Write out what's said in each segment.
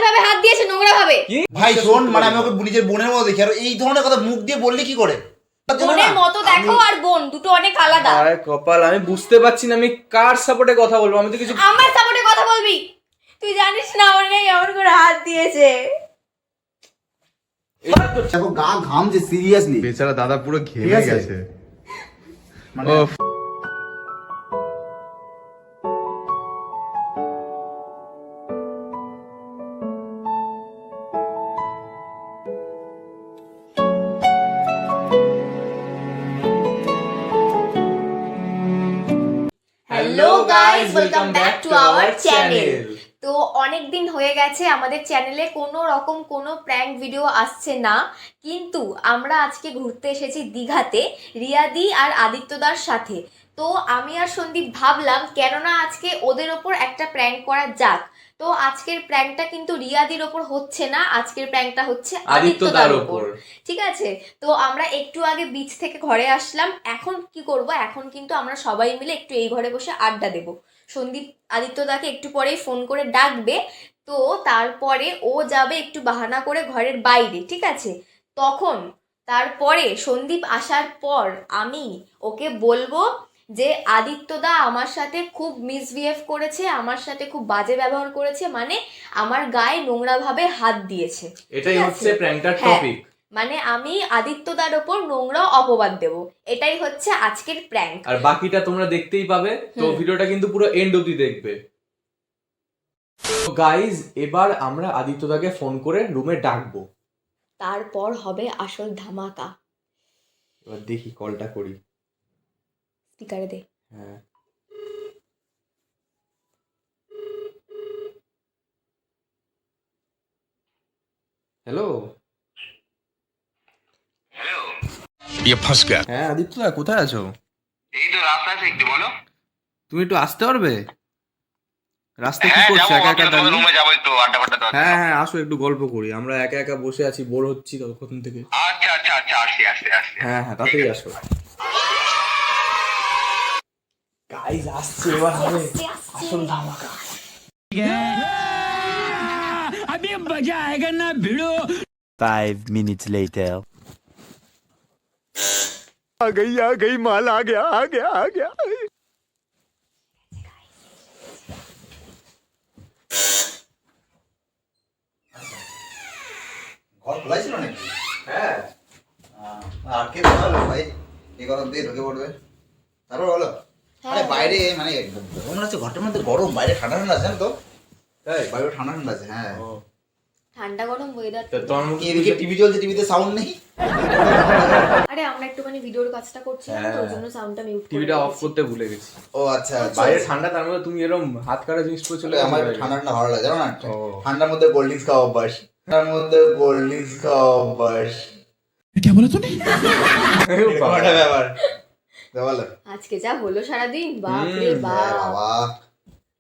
ভাবে হাত দিয়েছে, নোংরা ভাবে। ভাই শোন, মানে আমি ওকে নিজের বোনের মতো দেখি, আর এই ধরনের কথা মুখ দিয়ে বললে কি করে? বোনের মতো দেখো আর বোন দুটো অনেক আলাদা। আরে কপাল, আমি বুঝতে পারছি না আমি কার সাপোর্টে কথা বলবো। আমি তো কিছু আমার সাপোর্টে কথা বলবি? তুই জানিস না আমার গায়ে এমন করে হাত দিয়েছে। দেখো গা ঘামছে সিরিয়াসলি, বেচারা দাদা পুরো ঘেমে গেছে। মানে hello guys, welcome back to our channel. তো অনেক দিন হয়ে গেছে আমাদের চ্যানেলে কোনো রকম কোনো প্র্যাঙ্ক ভিডিও আসছে না, কিন্তু আমরা আজকে ঘুরতে এসেছি দীঘাতে রিয়াদি আর আদিত্যদার সাথে। তো আমি আর সন্দীপ ভাবলাম কেননা আজকে ওদের ওপর একটা প্র্যাঙ্ক করা যাক। তো আজকের প্র্যাঙ্কটা কিন্তু রিয়াদির ওপর হচ্ছে না, আজকের প্র্যাঙ্কটা হচ্ছে আদিত্যদার ওপর। ঠিক আছে, তো আমরা একটু আগে বিচ থেকে ঘরে আসলাম। এখন কি করব, এখন কিন্তু আমরা সবাই মিলে একটু এই ঘরে বসে আড্ডা দেব। সন্দীপ আদিত্যদাকে একটু পরেই ফোন করে ডাকবে, তো তারপরে ও যাবে একটু বাহানা করে ঘরের বাইরে, ঠিক আছে? তখন তারপরে সন্দীপ আসার পর আমি ওকে বলবো যে আদিত্যদা আমার সাথে খুব মিসবিহেভ করেছে, আমার সাথে খুব বাজে ব্যবহার করেছে, মানে আমার গায়ে নোংরা ভাবে হাত দিয়েছে। এটাই ঠিক হচ্ছে আছে? প্র্যাঙ্কটার হ্যাঁ, টপিক। মানে আমি আদিত্যদার ওপর নোংরা অপবাদ দেব, এটাই হচ্ছে আজকের প্র্যাঙ্ক। আর বাকিটা তোমরা দেখতেই পাবে, তো ভিডিওটা কিন্তু পুরো এন্ড অবধি দেখবে। গাইজ, এবার আমরা আদিত্যদাকে ফোন করে রুমে ডাকবো, তারপর হবে আসল ধামাকা। এবার দেখি কলটা করি। স্পিকারে দে। হ্যাঁ, হ্যালো। হ্যালো, ये फंस गया। হ্যাঁ আদিত্যদা, কোথায় আছো? এই তো রাস্তা আছে, একটু বলো। তুমি একটু আসতে পারবে? রাস্তায় কি হ্যাঁ করছো যাবো, একা একা তোমাদের দাঁড়িয়ে? রুমে যাবো, একটু আড্ডা ফাড্ডা দেওয়ার হ্যাঁ জন্য। হ্যাঁ, আসো একটু গল্প করি। আমরা একা একা বসে আছি, বোর হচ্ছি ততক্ষণ থেকে। আচ্ছা আচ্ছা আচ্ছা, আসছি আসছি আসছি। হ্যাঁ হ্যাঁ, তাড়াতাড়ি আসো। গাইজ আসছে, এবার হবে আসল ধামাকা। 5 minutes later. आ गई माल आ गया। ঘর খোলাই ছিল নাকি? হ্যাঁ, আটকে দেওয়া হলো ভাই, এই কথা দিয়ে ঢুকে পড়বে। তারপর বলো। আরে বাইরে মানে মনে হচ্ছে ঘরটার মধ্যে গরম, বাইরে ঠান্ডা ঠান্ডা আছে, জানো তো? তাই? বাইরে ঠান্ডা ঠান্ডা আছে, হ্যাঁ। ও, ঠান্ডা গরম ওয়েদার। তা তোমার মুখে এদিকে টিভি চলছে, টিভিতে সাউন্ড নেই। আরে আমরা একটুখানি ভিডিওর কাজটা করছি, তো ওর জন্য সাউন্ডটা মিউট করে টিভিটা অফ দিয়েছি। করতে ভুলে গেছি। ও আচ্ছা, বাইরে ঠান্ডা, তার মধ্যে তুমি এরকম হাত কাটা জিনিস পরে চলে আমার গেছো। ঠান্ডা ঠান্ডা ভালো লাগে, জানো না? ও। ঠান্ডার মধ্যে কোল্ড ড্রিঙ্কস খাওয়া অভ্যাস, ঠান্ডার মধ্যে কোল্ড ড্রিঙ্কস খাওয়া অভ্যাস। এরকম একটা ব্যাপার। তা বলো। আজকে যা হলো সারাদিন, বাপ রে হ্যাঁ বাপ। বাবা,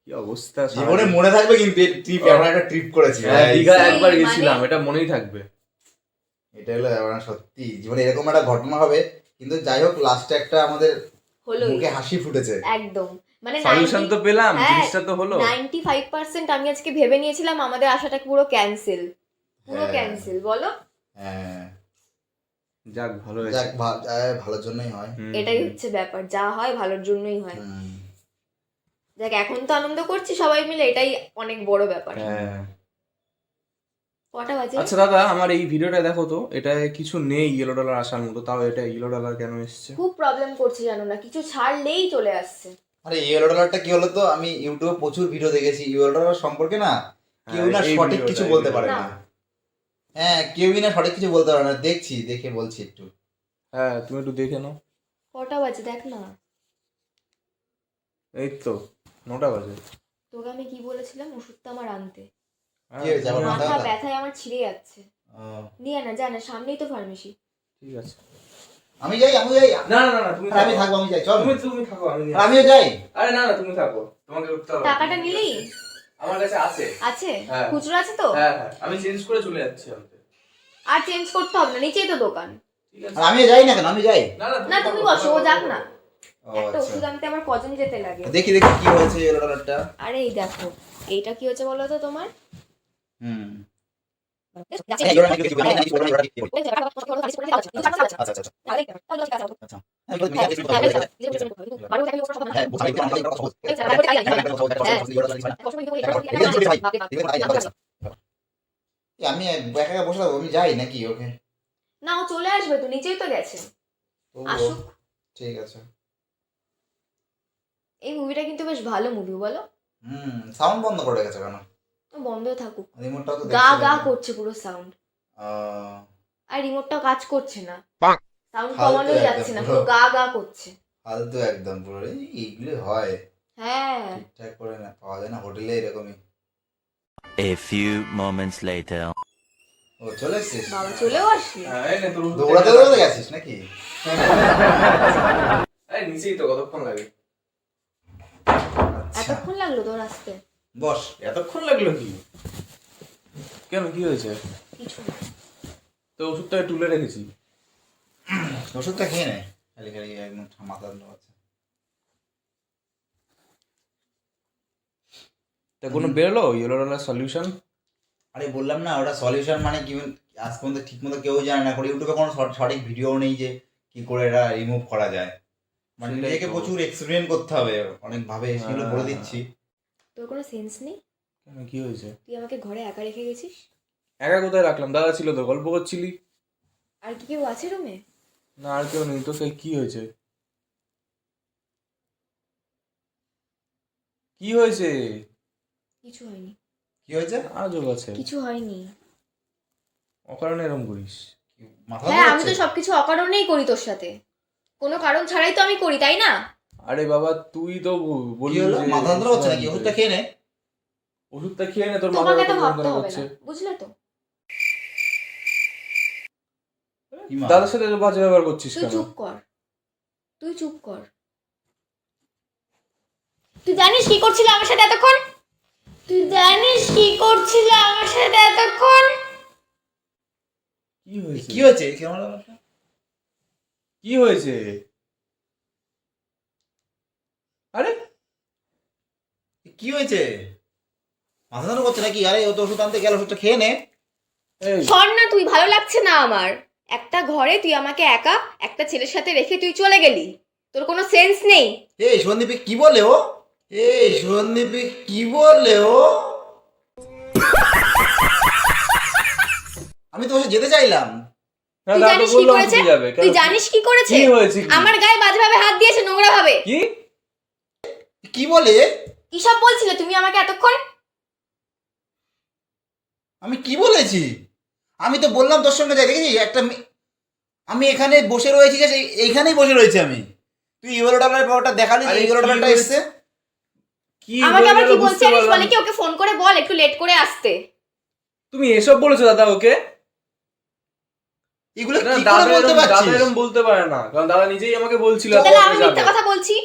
কি অবস্থা! জীবনে মনে থাকবে কিন্তু এই ট্রিপ, আমরা একটা ট্রিপ করেছি। হ্যাঁ, দীঘা সেই একবার মানে- গেছিলাম, এটা মনেই থাকবে। এটা হলো আমরা সত্যি জীবনে এরকম একটা ঘটনা হবে, কিন্তু যাই হোক লাস্টে একটা আমাদের হলো মুখে হাসি ফুটেছে। একদম, মানে সলিউশন তো পেলাম, হ্যাঁ, জিনিসটা তো হলো। 95% আমি আজকে ভেবে নিয়েছিলাম আমাদের আশাটা পুরো ক্যান্সেল, পুরো হ্যাঁ। ক্যান্সেল। বলো, হ্যাঁ, যাক, ভালো হয়েছে। যাক ভালোর জন্যই হয়। হুম, এটাই হচ্ছে ব্যাপার, যা হয় ভালোর জন্যই হয়। হুম। দেখ, এখন তো আনন্দ করছি সবাই মিলে, এটাই অনেক বড় ব্যাপার। হ্যাঁ। কটা বাজে? আচ্ছা দাদা, আমার এই ভিডিওটা দেখো তো, এটা কিছু নেই ইয়েলো ডলার আসার মতো, তাও এটা ইয়েলো ডলার কেন এসছে? খুব প্রবলেম করছে জানো না, কিছু ছাড়লেই চলে আসছে। আরে ইয়েলো ডলারটা কি হলো তো, আমি ইউটিউবে প্রচুর ভিডিও দেখেছি ইয়েলো ডলার সম্পর্কে, না কেউ না এই সঠিক ভিডিওটা, কিছু এই বলতে পারে ভিডিওটা। না। হ্যাঁ, কেউই না সঠিক কিছু বলতে পারে না, দেখছি, দেখে বলছি একটু। হ্যাঁ, তুমি একটু দেখে নাও। কটা বাজে দেখ না। এই তো 9টা বাজে। তোকে আমি কি বলেছিলাম, ওষুধটা আমার আনতে। হ্যাঁ, কি হয়েছে আবার? তুমি- মাথা মাথা ব্যথা? ব্যথায় আমার ছিঁড়ে যাচ্ছে, ও, নিয়ে না, জানা সামনেই তো ফার্মেসি। ঠিক আছে। আমি যাই। না না না, তুমি আমি থাকবো, আমি যাই, চল। তুমি থাকো, আমি নিয়ে আমিও যাই। আরে না না, তুমি থাকো, তোমাকে উঠতে হবে। টাকাটা নিলি? আমার কাছে আছে। আছে? হ্যাঁ। খুচরো আছে তো? হ্যাঁ হ্যাঁ, আমি চেঞ্জ করে চলে যাচ্ছি আনতে। আর চেঞ্জ করতে হবে না, নিচেই তো দোকান। ঠিক আছে। আর আমিও যাই না কেন, আমি যাই। না না, না, তুমি বসো, ও যাক না। ও একটা আচ্ছা, ওষুধ আনতে আমার কজন যেতে লাগে। দেখি দেখি কি হয়েছে ইয়েলো ডলারটা। আরে এই দেখো, এইটা কি হচ্ছে বলো তো তোমার? হুম যাচ্ছে। এই ইয়েলোডালা কিছু আমি কিছু বলবো না, কি বলবো? আচ্ছা আচ্ছা আচ্ছা আচ্ছা হ্যাঁ, বলবি, হ্যাঁ, কিছু বলবো, হ্যাঁ, বোঝা গেছে, আমাদের কথা বলতে। আমি একা একা বসে থাকবো, আমি যাই নাকি ওকে? না, ও চলে আসবে তো, নিচেই তো গেছে, আসুক। ঠিক আছে। এই মুভিটা কিন্তু বেশ ভালো মুভি, বলো? সাউন্ড বন্ধ করে গেছে কেন? বন্ধ থাকুক, রিমোটটাও তো গা দেখছি গা না। করছে পুরো সাউন্ড, আর রিমোটটাও কাজ করছে না, পাক। সাউন্ড ফালতু কমানোই একদম যাচ্ছে না, পুরো। পুরো গা গা করছে। ফালতু একদম পুরো, এইগুলো হয় হ্যাঁ, ঠিকঠাক করে না পাওয়া যায় না হোটেলে এরকমই। A few moments later. ও চলে এসছিস? বাবা চলেও আসলি? হ্যাঁ, এই নে তোর ওষুধ দৌড়াতে খেয়ে দৌড়াতে গেছিস নাকি? এই নিচেই তো, কতক্ষণ লাগে? আচ্ছা এতক্ষণ লাগলো তোর আসতে? বস। এতক্ষণ লাগলো কি? কেন, কি হয়েছে? কিছু না। তো ওষুধটা তুলে রেখেছি। ওষুধটা খেয়ে নে, খালি খালি একদম মাথা যন্ত্রণা হচ্ছে। তা কোনো বেরোলো ইয়েলোডালার সলিউশন? আরে বললাম না, ওটা সলিউশন মানে কি, আজ পর্যন্ত ঠিক মতো কেউ জানে না, করে ইউটিউবে কোনো সঠিক ভিডিও নেই যে কি করে এটা রিমুভ করা যায়। মানে সেটাই নিজেকে তো। প্রচুর এক্সপেরিমেন্ট করতে হবে অনেক ভাবে, সেগুলো বলে দিচ্ছি। তোর কোনো সেন্স নেই? কেন, কি হয়েছে? তুই আমাকে ঘরে একা রেখে গেছিস? একা কোথায় রাখলাম? দাদা ছিল তো, গল্প করছিলি। আর কি কেউ আছে রুমে? না, আর কেউ নেই তো। সেই কি হয়েছে? কি হয়েছে? কিছু হয়নি, কি হয়েছে? আজব আছে, কিছু হয়নি। অকারণে এরম করিস। মাথা হ্যাঁ, আমি ধরছে? তো সবকিছু অকারণেই করি তোর সাথে, কোনো কারণ ছাড়াই তো আমি করি, তাই না? আরে বাবা, তুই তো কি বললি হলো, যে মাথা যন্ত্রণা হচ্ছে নাকি? ওষুধটা খেয়ে নে। ওষুধটা খেয়ে নে, তোর মাথা তোমাকে তো ব্যথা ভাবতে যন্ত্রণা হবে করছে। না, বুঝলে তো? কি মা? দাদার সাথে বাজে ব্যবহার করছিস তুই কেন? চুপ কর, তুই চুপ কর। তুই জানিস কি করছিলে আমার সাথে এতক্ষণ? তুই জানিস কি করছিলে আমার সাথে এতক্ষণ? কি হয়েছে? কি হয়েছে? কেমন ব্যাপারটা? কি হয়েছে? আরে কি হয়েছে? মাথা যন্ত্রণা করছে নাকি? আরে ও তো ওষুধ আনতে গেল, ওষুধটা খেয়ে নে। এই, শোন না, তুই ভালো লাগছে না আমার। একটা ঘরে তুই আমাকে একা একটা ছেলের সাথে রেখে তুই চলে গেলি, তোর কোনো সেন্স নেই। এই সন্দীপে কি বলে ও? এই সন্দীপে কি বলে ও? আমি তো যেতে চাইলাম। না, তুই দাদা জানিস কি বললো করেছে? হাঁটতে যাবে। কেন? তুই জানিস কি করেছে? কি হয়েছে কি? আমার গায়ে বাজে ভাবে হাত দিয়েছে, নোংরা ভাবে। কি? কি বলে? কি সব বলছিলে তুমি আমাকে এতক্ষণ? আমি কি বলেছি? আমি তো বললাম তোর সঙ্গে যাই, দেখেছি একটা আমি এখানে বসে রয়েছি, যে এইখানেই বসে রয়েছি আমি। তুই ইয়েলো ডলারের ব্যাপারটা দেখালি, আরে ইয়েলো কি ডলারটা হয়েছে? এসছে। কি আমাকে হয়ে আবার গেল কি বুঝতে বলছে জানিস? পারলাম বলে কি ওকে ফোন করে বল একটু লেট করে আসতে। তুমি এসব বলেছো দাদা ওকে? এগুলো না, কি দাদা করে বলতে এরম দাদা পারছিস? এরম বলতে পারে না, কারণ দাদা নিজেই আমাকে বলছিল তাহলে ও আমি যাবে। মিথ্যা কথা বলছি?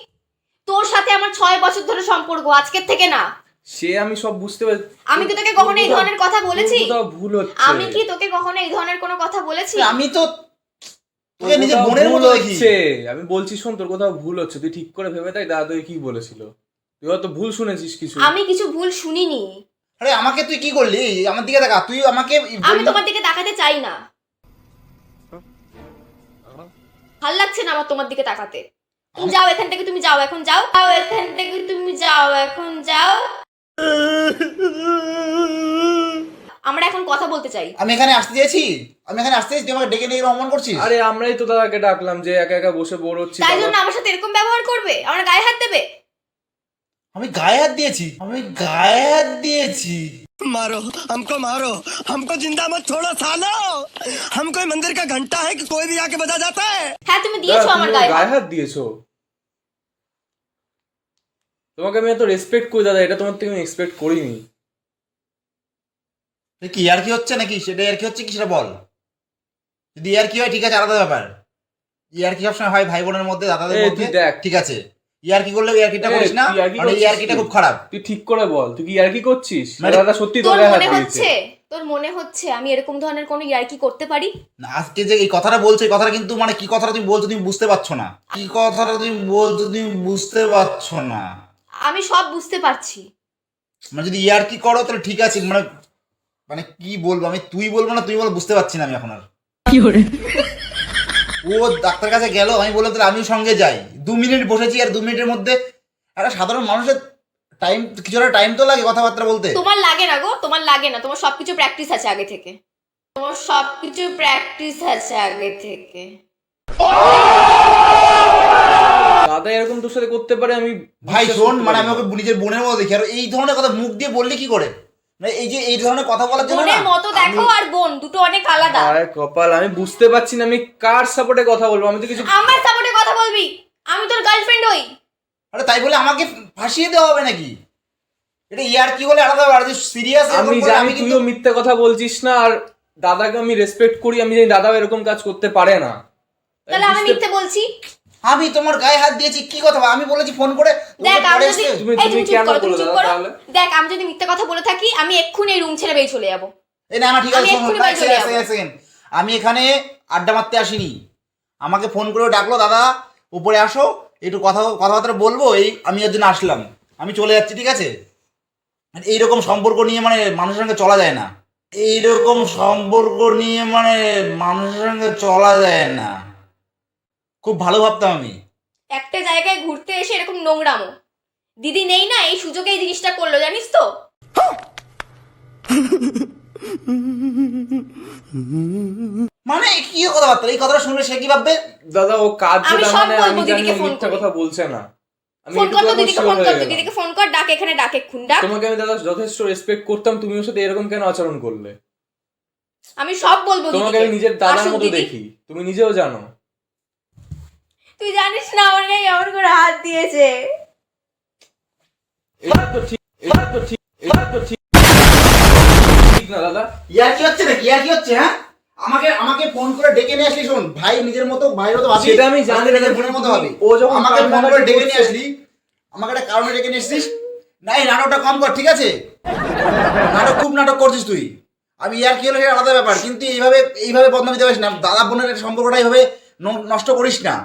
তোর সাথে আমার 6 বছর ধরে সম্পর্ক, আজকের থেকে না। সে আমি সব বুঝতে পারি। আমি কি তোকে কখনো এই ধরনের কথা বলেছি? কোথাও ভুল হচ্ছে। আমি কি তোকে কখনো এই ধরনের কোনো কথা বলেছি? আমি তো তোর তোকে নিজের কোথাও বোনের ভুল মতো দেখি। হচ্ছে। আমি বলছি শোন, তোর কোথাও ভুল হচ্ছে, তুই ঠিক করে ভেবে দেখ দাদা তোকে কি বলেছিল। তুই হয়তো ভুল শুনেছিস কিছু। আমি কিছু ভুল শুনিনি। আরে আমাকে তুই কি করলি? আমার দিকে দেখা, তুই আমাকে আমি তোমার দিকে তাকাতে চাই না, ভাল লাগছে না আমার তোমার দিকে তাকাতে। তুমি যাও এখান থেকে, তুমি যাও এখন, যাও যাও এখান থেকে, তুমি যাও এখন, যাও। আমরা এখন কথা বলতে চাই। আমি এখানে আসতে চেয়েছি, আমি এখানে আসতে চেয়েছি, তুই আমাকে ডেকে নিয়ে অপমান করছিস। আরে আমরাই তো দাদাকে ডাকলাম যে একা একা বসে বোর হচ্ছি। তাই দাদা- জন্য আমার সাথে এরকম ব্যবহার করবে, আমার গায়ে হাত দেবে? আমি গায়ে হাত দিয়েছি, আমি গায়ে হাত দিয়েছি। मारो हमको जिंदा मत छोड़ो सालो। हम कोई मंदिर का घंटा है कि कोई भी आके बजा जाता है। হ্যাঁ, তুমি দাদা, দিয়েছো তুমি আমার ওর গায়ে গায়ে হাত। হাত দিয়েছো? তোমাকে আমি এত রেসপেক্ট করি দাদা, এটা তোমার থেকে আমি এক্সপেক্ট করিনি। কি আর কি হচ্ছে নাকি? সেটা আর কি হচ্ছে কি সেটা বল। যদি আর কি হয় ঠিক আছে, আলাদা ব্যাপার। ইয়ার কি সবসময় হয় ভাই বোনের মধ্যে, দাদাদের এই, মধ্যে, তুই দেখ। ঠিক আছে। ইয়ার কি করলে ইয়ারকিটা করিস না, তুই ইয়ার্কি মানে করছিস ইয়ারকিটা কি? খুব খারাপ। তুই ঠিক করে বল, তুই কি ইয়ার্কি করছিস? মানে- দাদা সত্যি তোর তোর গায়ে হাত মনে দিয়েছে। হচ্ছে, তোর মনে হচ্ছে আমি এরকম ধরনের কোনো ইয়ার্কি করতে পারি? না, আজকে যে এই কথাটা বলছো, এই কথাটা কিন্তু মানে কি কথাটা তুমি বলছো তুমি বুঝতে পারছো না। কি কথাটা তুমি বলছো তুমি বুঝতে পারছো না। আমি সব বুঝতে পারছি। মানে যদি ইয়ারকি করো তাহলে ঠিক আছে, মানে মানে কি বলবো আমি, তুই বলবো না তুই বল, বুঝতে পারছি না আমি এখন আর। ও ডাক্তার কাছে গেল, আমি বললাম তাহলে আমিও সঙ্গে যাই। 2 মিনিট বসেছি, আর 2 মিনিটের মধ্যে একটা সাধারণ মানুষের টাইম, কিছুটা টাইম তো লাগে কথাবার্তা বলতে। তোমার লাগে না গো, তোমার লাগে না, তোমার সবকিছু প্র্যাকটিস আছে আগে থেকে, তোমার সবকিছু প্র্যাকটিস আছে আগে থেকে। দাদা এরকম তোর সাথে করতে পারে আমি ভাই বিশ্বাস শোন, করতে মানে পারি আমি না। ওকে নিজের বোনের মতো দেখি, আর এই ধরনের কথা মুখ দিয়ে বললে কি করে? মানে এই যে এই ধরনের কথা বলার জন্য বোনের না, মতো দেখো আর বোন দুটো অনেক আলাদা। আরে কপাল, আমি বুঝতে পারছি না আমি কার সাপোর্টে কথা বলবো, আমি তো কিছু। আমার সাপোর্টে কথা বলবি? আমি তোর গার্লফ্রেন্ড হই? আরে তাই বলে আমাকে ফাঁসিয়ে দেওয়া হবে নাকি? এটা ইয়ার কি বলে আলাদা ব্যাপার, সিরিয়াস। আমি জানি তুইও মিথ্যে কথা বলছিস না, আর দাদাকে আমি রেসপেক্ট করি, আমি জানি দাদাও এরকম কাজ করতে পারে না। তাহলে আমি মিথ্যে বলছি? আমি তোমার গায়ে হাত দিয়েছি কি কথা? আমি বলেছি ফোন করে দেখ আমি যদি তুমি- এই তুমি চুপ কেন করো, তুমি বলো চুপ দাদা করো। তাহলে? দেখ আমি যদি মিথ্যে কথা বলে থাকি, আমি এক্ষুনি এই রুম ছেড়ে বেরিয়ে চলে যাবো। এই না না ঠিক আছে, আমি শোনো, এক্ষুনি এক বাড়ি চলে সেকেন্ড, যাবো। এক সেকেন্ড। আমি এখানে আড্ডা মারতে আসিনি, আমাকে ফোন করে ডাকলো, দাদা উপরে আসো একটু কথাবার্তা বলবো, এই আমি এর জন্য আসলাম। আমি চলে যাচ্ছি, ঠিক আছে? এইরকম সম্পর্ক নিয়ে মানে মানুষের সঙ্গে চলা যায় না, এইরকম সম্পর্ক নিয়ে মানে মানুষের সঙ্গে চলা যায় না। খুব ভালো ভাবতাম আমি। একটা জায়গায় ঘুরতে এসে এরকম নোংরামো, দিদি নেই না এই সুযোগে এই জিনিসটা করলো, জানিস তো? মানে কি কথাবার্তা? এই কথাটা শুনলে সে কি ভাববে? দাদা ও কাজ আমি যেটা সব মানে বলবো আমি জানি দিদিকে ও ফোন মিথ্যা করে। কথা বলছে না। আমি ফোন কর তো এটুকু দিদিকে, sure ফোন হয়ে কর তো গেলাম। দিদিকে, ফোন কর, ডাক এখানে, ডাক এক্ষুন ডাক। তোমাকে আমি দাদা যথেষ্ট রেসপেক্ট করতাম, তুমি ওর সাথে এরকম কেন আচরণ করলে? আমি সব বলবো তোমাকে দিদিকে। আমি নিজের দাদার আসুক মতো দিদি। দেখি, তুমি নিজেও জানো। তুই জানিস না আমার গায়ে এমন করে হাত দিয়েছে। এটা তো ঠিক, এটা তো ঠিক, এটা তো ঠিক ঠিক না দাদা। ইয়ার কি হচ্ছে নাকি? ইয়ার কি হচ্ছে? হ্যাঁ, আমাকে ফোন করে ডেকে নিয়ে আসলি। শোন ভাই, নিজের মতো ভাইয়ের মতো ভাবি, সেটা আমি জানি, নিজের বোনের মতো ভাবি। ও যখন আমাকে ফোন করে কান্নাকাটি ডেকে নিয়ে করছে- আসলি, আমাকে একটা কারণে ডেকে নিয়ে এসছিস। না এই নাটকটা কম কর, ঠিক আছে? খুব নাটক করছিস তুই। আমি ইয়ার কি হলো সেটা আলাদা ব্যাপার, কিন্তু এইভাবে বদনামি দেওয়াস না। দাদা বোনের একটা সম্পর্কটা এইভাবে নষ্ট করিস না।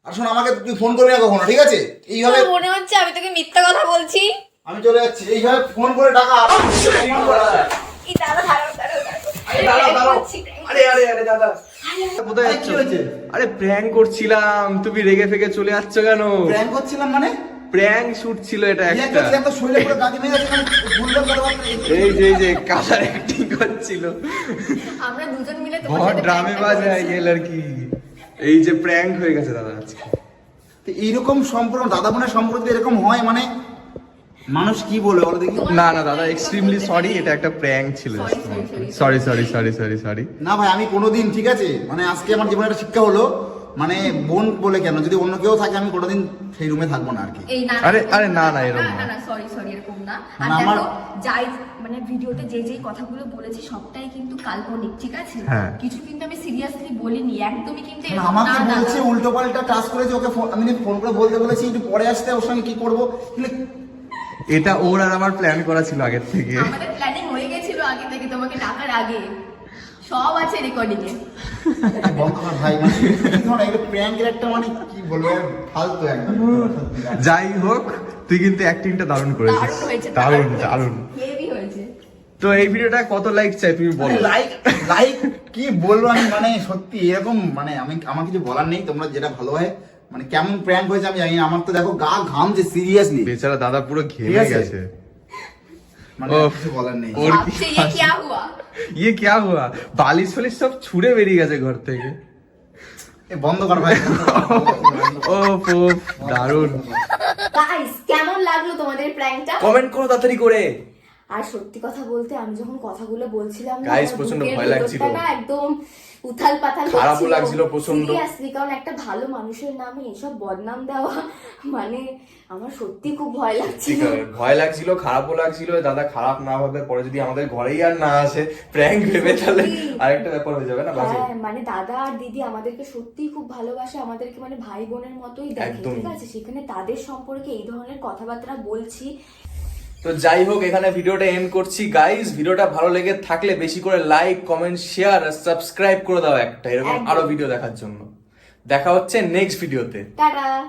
আর শোন, আমাকে তুই ফোন করবি না কখনো, ঠিক আছে? এইভাবে তোর মনে হচ্ছে আমি তোকে মিথ্যা কথা বলছি? আমি চলে যাচ্ছি। এইভাবে ফোন করে ডাকা ফোন করে ডাকা। এই দাদা দাঁড়াও দাঁড়াও দাঁড়াও। আরে দাঁড়াও, দাঁড়াও। করছি, prank আরে আরে আরে দাদা কোথায় আরে, যাচ্ছ? কি হয়েছে? আরে প্র্যাঙ্ক করছিলাম, তুমি রেগে ফেগে চলে যাচ্ছ কেন? প্র্যাঙ্ক করছিলাম মানে? প্র্যাঙ্ক শুট ছিল এটা ইয়ার কি একটা। হচ্ছে? এত শরীরে পুরো গাদি মেয়ে আছে, মানে ভুললাম কথাবার্তা। এই যে কালার অ্যাক্টিং করছিল, আমরা দুজন মিলে তোমার बहुत সাথে ड्रामे prank টা बाज है করেছি। ये लड़की। এই যে প্র্যাঙ্ক হয়ে গেছে দাদা আজকে। তো এইরকম সম্পর্ক, দাদা বোনের সম্পর্ক যদি এরকম হয়, মানে মানুষ কি বলবে বলো দেখি? না না দাদা এক্সট্রিমলি সরি, এটা একটা প্র্যাঙ্ক ছিল। Sorry sorry sorry sorry sorry. না ভাই, আমি কোনোদিন, ঠিক আছে, মানে আজকে আমার জীবনে একটা শিক্ষা হলো, মানে বোন বলে কেন, যদি অন্য কেউ থাকে আমি কোনোদিন সেই রুমে থাকবো না আর কি। এই না আরে না না এরকম না না। না সরি সরি এরকম না। আর না, আমার- দেখো যাই মানে ভিডিওতে যে কথাগুলো বলেছি সবটাই কিন্তু কাল্পনিক, ঠিক আছে? হ্যাঁ। কিছু কিন্তু আমি সিরিয়াসলি বলিনি, একদমই কিন্তু না, এরকম আমাকে না, না, বলছে না। উল্টো পাল্টা টাচ করেছে, ওকে আমি ফোন করে বলতে বলেছি একটু পরে আসতে, ওর সঙ্গে কি করবো, কিন্তু এটা ওর আর আমার প্ল্যান করা ছিল আগের থেকে। আমাদের প্ল্যানিং হয়ে গেছিল আগে থেকে, তোমাকে ডাকার আগে সব আছে রেকর্ডিং এ। বন্ধ কর ভাই, মানে কি ধরনের একটা প্র্যাঙ্কের একটা, মানে কি বলবো, ফালতু একদম। যাই হোক, তুই কিন্তু অ্যাক্টিংটা দারুণ করেছিস। দারুণ হয়েছে, দারুণ দারুণ। হেভি হয়েছে। তো এই ভিডিওটা কত লাইক চাই তুমি বলো? লাইক কি বলবো আমি, মানে সত্যি এরকম, মানে আমার কিছু বলার নেই। তোমরা যেটা ভালো হয়, মানে কেমন প্র্যাঙ্ক হয়েছে আমি জানি না। আমার তো দেখো গা ঘামছে সিরিয়াসলি, বেচারা দাদা পুরো ঠিক ঘেমে আছে? গেছে। মানে ওফ। কিছু বলার নেই। ওর কি ভাবছে ये क्या हुआ? ইয়ে क्या हुआ? বালিশ ফালিশ সব ছুঁড়ে বেরিয়ে গেছে ঘর থেকে। এ বন্ধ কর ভাই। ওফ ওফ দারুণ। গাইস কেমন লাগলো তোমাদের প্র্যাঙ্কটা? কমেন্ট করো তাড়াতাড়ি করে। আর সত্যি কথা বলতে আমি যখন কথাগুলো বলছিলাম না, Guys, আমার প্রচন্ড বুকের ভয় লাগছিল। ভেতরটা না একদম উথাল পাথাল খারাপও লাগছিল প্রচন্ড। সিরিয়াসলি, কারণ একটা ভালো মানুষের নামে এসব বদনাম দেওয়া মানে আমার সত্যি খুব ভয় ঠিক লাগছিল। আছে, ভয় লাগছিল, খারাপও লাগছিল। দাদা খারাপ না হবে, পরে যদি আমাদের ঘরেই আর না আসে প্র্যাঙ্ক ভেবে, তাহলে আরেকটা ব্যাপার হয়ে যাবে না বাজে। হ্যাঁ মানে দাদা আর দিদি আমাদেরকে সত্যি খুব ভালোবাসে, আমাদেরকে মানে ভাই বোনের মতোই দেখে, একদম। ঠিক আছে? সেখানে তাদের সম্পর্কে এই ধরনের কথাবার্তা বলছি। তো যাই হোক, এখানে ভিডিওটা এন্ড করছি গাইস। ভিডিওটা ভালো লেগে থাকলে বেশি করে লাইক, কমেন্ট, শেয়ার আর সাবস্ক্রাইব করে দাও একটা, এরকম একদম। আরো ভিডিও দেখার জন্য। দেখা হচ্ছে নেক্সট ভিডিওতে। টাটা।